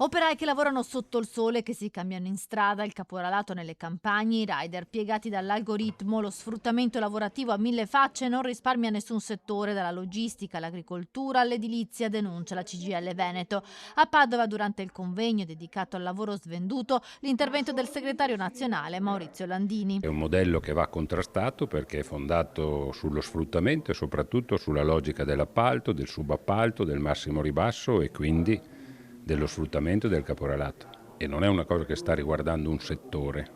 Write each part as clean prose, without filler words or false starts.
Operai che lavorano sotto il sole, che si cambiano in strada, il caporalato nelle campagne, i rider piegati dall'algoritmo, lo sfruttamento lavorativo a mille facce non risparmia nessun settore, dalla logistica all'agricoltura all'edilizia, denuncia la CGIL Veneto. A Padova, durante il convegno dedicato al lavoro svenduto, l'intervento del segretario nazionale Maurizio Landini. È un modello che va contrastato perché è fondato sullo sfruttamento e soprattutto sulla logica dell'appalto, del subappalto, del massimo ribasso e quindi dello sfruttamento del caporalato. E non è una cosa che sta riguardando un settore,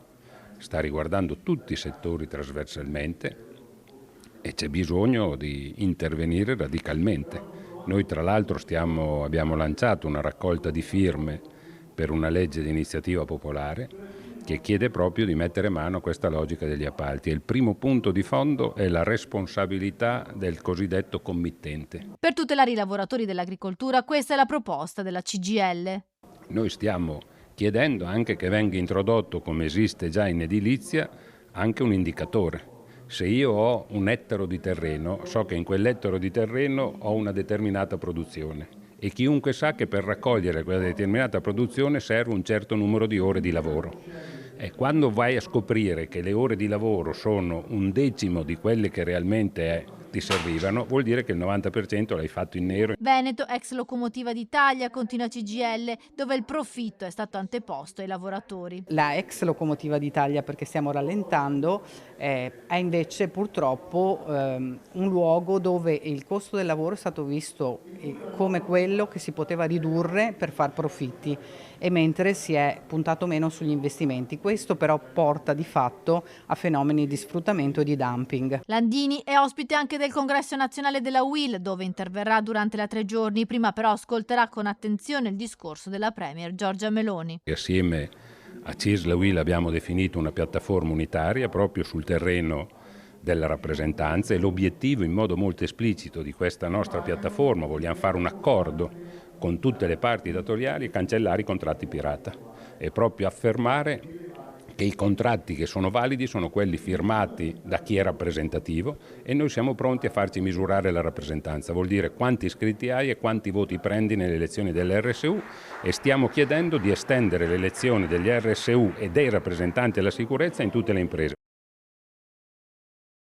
sta riguardando tutti i settori trasversalmente e c'è bisogno di intervenire radicalmente. Noi tra l'altro abbiamo lanciato una raccolta di firme per una legge di iniziativa popolare che chiede proprio di mettere mano a questa logica degli appalti. E il primo punto di fondo è la responsabilità del cosiddetto committente. Per tutelare i lavoratori dell'agricoltura, questa è la proposta della CGIL. Noi stiamo chiedendo anche che venga introdotto, come esiste già in edilizia, anche un indicatore. Se io ho un ettaro di terreno, so che in quell'ettaro di terreno ho una determinata produzione e chiunque sa che per raccogliere quella determinata produzione serve un certo numero di ore di lavoro. E quando vai a scoprire che le ore di lavoro sono un decimo di quelle che realmente ti servivano, vuol dire che il 90% l'hai fatto in nero. Veneto, ex locomotiva d'Italia, continua CGIL, dove il profitto è stato anteposto ai lavoratori. La ex locomotiva d'Italia, perché stiamo rallentando, è invece purtroppo un luogo dove il costo del lavoro è stato visto come quello che si poteva ridurre per far profitti, e mentre si è puntato meno sugli investimenti. Questo però porta di fatto a fenomeni di sfruttamento e di dumping. Landini è ospite anche del Congresso Nazionale della UIL, dove interverrà durante la 3 giorni, prima però ascolterà con attenzione il discorso della Premier Giorgia Meloni. Assieme a CISL e UIL abbiamo definito una piattaforma unitaria proprio sul terreno della rappresentanza e l'obiettivo in modo molto esplicito di questa nostra piattaforma, vogliamo fare un accordo con tutte le parti datoriali e cancellare i contratti pirata e proprio affermare che i contratti che sono validi sono quelli firmati da chi è rappresentativo e noi siamo pronti a farci misurare la rappresentanza, vuol dire quanti iscritti hai e quanti voti prendi nelle elezioni dell'RSU, e stiamo chiedendo di estendere le elezioni degli RSU e dei rappresentanti della sicurezza in tutte le imprese.